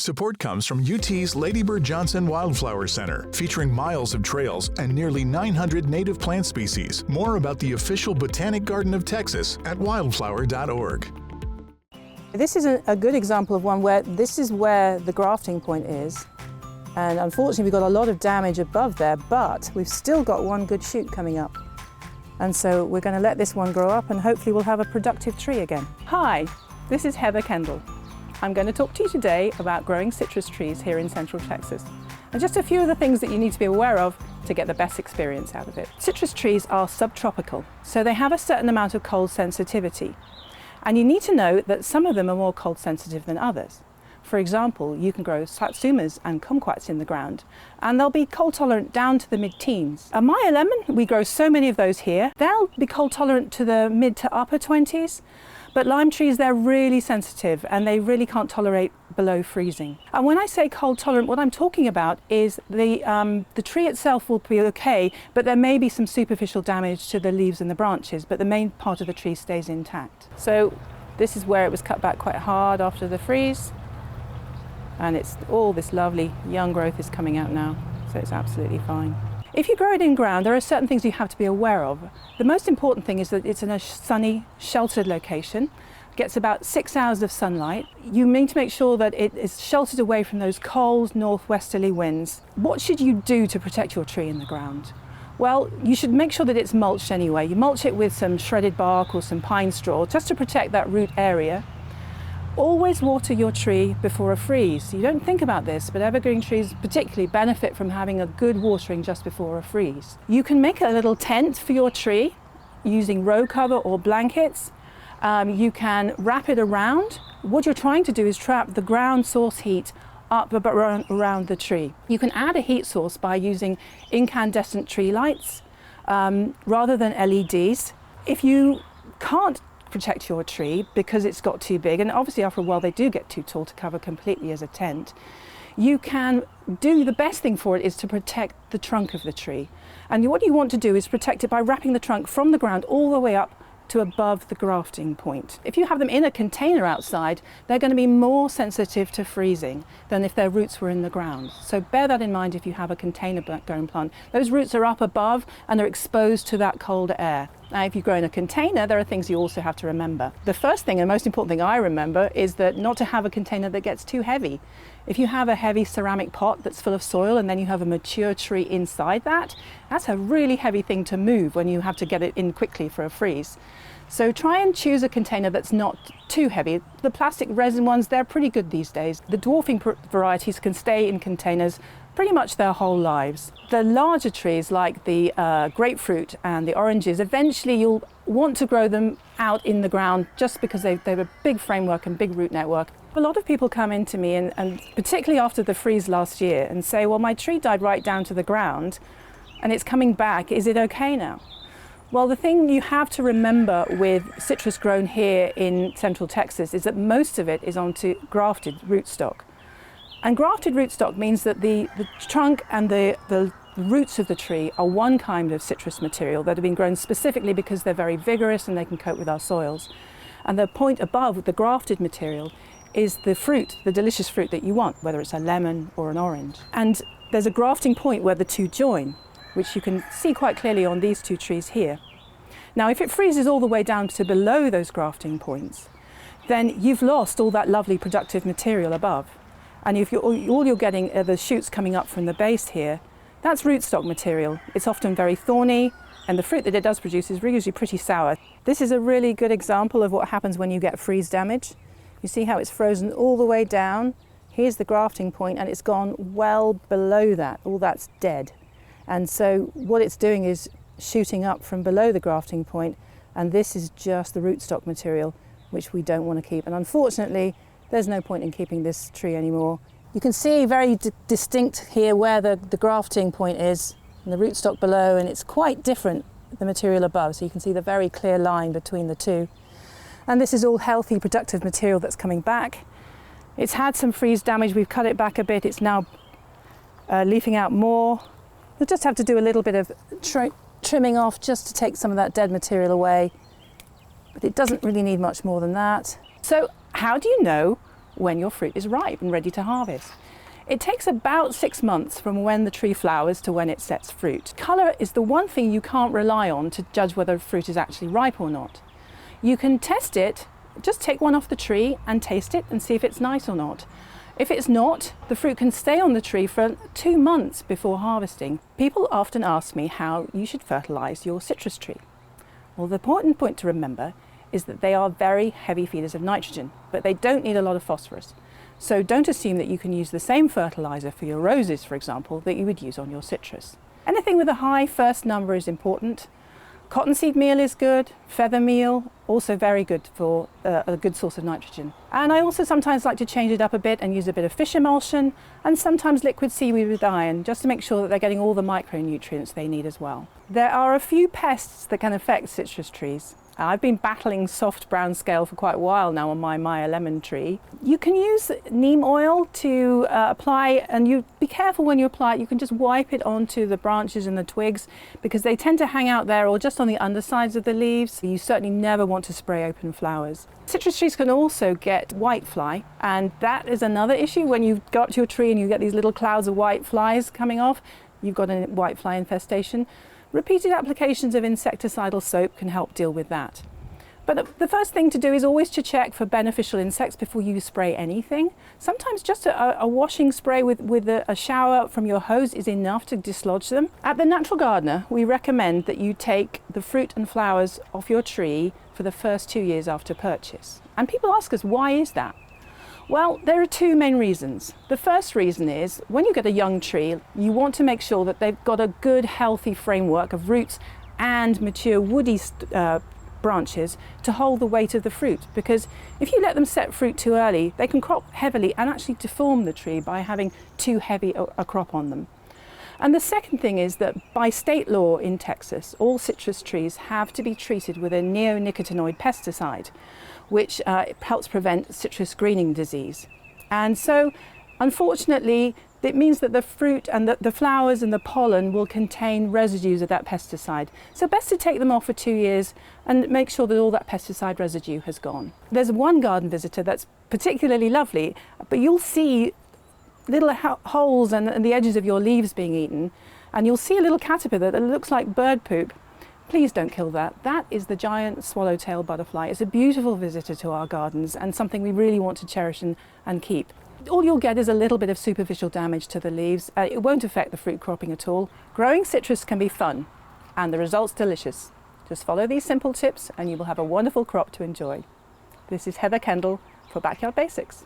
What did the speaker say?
Support comes from UT's Lady Bird Johnson Wildflower Center, featuring miles of trails and nearly 900 native plant species. More about the official Botanic Garden of Texas at wildflower.org. This is a good example of one where this is where the grafting point is. And unfortunately, we've got a lot of damage above there, but we've still got one good shoot coming up. And so we're going to let this one grow up and hopefully we'll have a productive tree again. Hi, this is Heather Kendall. I'm going to talk to you today about growing citrus trees here in Central Texas, and just a few of the things that you need to be aware of to get the best experience out of it. Citrus trees are subtropical, so they have a certain amount of cold sensitivity. And you need to know that some of them are more cold sensitive than others. For example, you can grow satsumas and kumquats in the ground, and they'll be cold tolerant down to the mid-teens. A Meyer lemon, we grow so many of those here, they'll be cold tolerant to the mid to upper 20s. But lime trees, they're really sensitive and they really can't tolerate below freezing. And when I say cold tolerant, what I'm talking about is the tree itself will be okay, but there may be some superficial damage to the leaves and the branches, but the main part of the tree stays intact. So this is where it was cut back quite hard after the freeze. And it's all this lovely young growth is coming out now, so it's absolutely fine. If you grow it in ground, there are certain things you have to be aware of. The most important thing is that it's in a sunny, sheltered location. It gets about 6 hours of sunlight. You need to make sure that it is sheltered away from those cold northwesterly winds. What should you do to protect your tree in the ground? Well, you should make sure that it's mulched anyway. You mulch it with some shredded bark or some pine straw just to protect that root area. Always water your tree before a freeze. You don't think about this, but evergreen trees particularly benefit from having a good watering just before a freeze. You can make a little tent for your tree using row cover or blankets. You can wrap it around. What you're trying to do is trap the ground source heat up around the tree. You can add a heat source by using incandescent tree lights rather than LEDs. If you can't protect your tree because it's got too big, and obviously after a while they do get too tall to cover completely as a tent, you can do the best thing for it is to protect the trunk of the tree. And what you want to do is protect it by wrapping the trunk from the ground all the way up to above the grafting point. If you have them in a container outside, they're going to be more sensitive to freezing than if their roots were in the ground. So bear that in mind if you have a container grown plant. Those roots are up above and they're exposed to that colder air. Now, if you grow in a container, there are things you also have to remember. The first thing and most important thing I remember is that not to have a container that gets too heavy. If you have a heavy ceramic pot that's full of soil and then you have a mature tree inside that, that's a really heavy thing to move when you have to get it in quickly for a freeze. So try and choose a container that's not too heavy. The plastic resin ones, they're pretty good these days. The dwarfing varieties can stay in containers pretty much their whole lives. The larger trees like the grapefruit and the oranges, eventually you'll want to grow them out in the ground just because they have a big framework and big root network. A lot of people come into me, and particularly after the freeze last year, and say, well, my tree died right down to the ground and it's coming back, is it okay now? Well, the thing you have to remember with citrus grown here in Central Texas is that most of it is onto grafted rootstock. And grafted rootstock means that the trunk and the roots of the tree are one kind of citrus material that have been grown specifically because they're very vigorous and they can cope with our soils. And the point above, the grafted material, is the fruit, the delicious fruit that you want, whether it's a lemon or an orange. And there's a grafting point where the two join, which you can see quite clearly on these two trees here. Now, if it freezes all the way down to below those grafting points, then you've lost all that lovely productive material above. And if all you're getting are the shoots coming up from the base here, that's rootstock material. It's often very thorny, and the fruit that it does produce is usually pretty sour. This is a really good example of what happens when you get freeze damage. You see how it's frozen all the way down. Here's the grafting point, and it's gone well below that. All that's dead. And so what it's doing is shooting up from below the grafting point, and this is just the rootstock material, which we don't want to keep. And unfortunately, there's no point in keeping this tree anymore. You can see very distinct here where the grafting point is and the rootstock below, and it's quite different, the material above. So you can see the very clear line between the two. And this is all healthy, productive material that's coming back. It's had some freeze damage. We've cut it back a bit. It's now leafing out more. You'll just have to do a little bit of trimming off just to take some of that dead material away. But it doesn't really need much more than that. So how do you know when your fruit is ripe and ready to harvest. It takes about 6 months from when the tree flowers to when it sets fruit. Colour is the one thing you can't rely on to judge whether fruit is actually ripe or not. You can test it, just take one off the tree and taste it and see if it's nice or not. If it's not, the fruit can stay on the tree for 2 months before harvesting. People often ask me how you should fertilise your citrus tree. Well, the important point to remember is that they are very heavy feeders of nitrogen, but they don't need a lot of phosphorus. So don't assume that you can use the same fertiliser for your roses, for example, that you would use on your citrus. Anything with a high first number is important. Cottonseed meal is good, feather meal, also very good for a good source of nitrogen. And I also sometimes like to change it up a bit and use a bit of fish emulsion and sometimes liquid seaweed with iron, just to make sure that they're getting all the micronutrients they need as well. There are a few pests that can affect citrus trees. I've been battling soft brown scale for quite a while now on my Maya lemon tree. You can use neem oil to apply, and you be careful when you apply it. You can just wipe it onto the branches and the twigs because they tend to hang out there or just on the undersides of the leaves. You certainly never want to spray open flowers. Citrus trees can also get whitefly, and that is another issue. When you go up to your tree and you get these little clouds of white flies coming off, you've got a whitefly infestation. Repeated applications of insecticidal soap can help deal with that. But the first thing to do is always to check for beneficial insects before you spray anything. Sometimes just a washing spray with a shower from your hose is enough to dislodge them. At The Natural Gardener, we recommend that you take the fruit and flowers off your tree for the first 2 years after purchase. And people ask us, why is that? Well, there are two main reasons. The first reason is when you get a young tree, you want to make sure that they've got a good, healthy framework of roots and mature woody branches to hold the weight of the fruit. Because if you let them set fruit too early, they can crop heavily and actually deform the tree by having too heavy a crop on them. And the second thing is that by state law in Texas, all citrus trees have to be treated with a neonicotinoid pesticide, which helps prevent citrus greening disease. And so, unfortunately, it means that the fruit and the flowers and the pollen will contain residues of that pesticide. So best to take them off for 2 years and make sure that all that pesticide residue has gone. There's one garden visitor that's particularly lovely, but you'll see little holes and the edges of your leaves being eaten, and you'll see a little caterpillar that looks like bird poop. Please don't kill that. That is the giant swallowtail butterfly. It's a beautiful visitor to our gardens and something we really want to cherish and keep. All you'll get is a little bit of superficial damage to the leaves. It won't affect the fruit cropping at all. Growing citrus can be fun and the results delicious. Just follow these simple tips and you will have a wonderful crop to enjoy. This is Heather Kendall for Backyard Basics.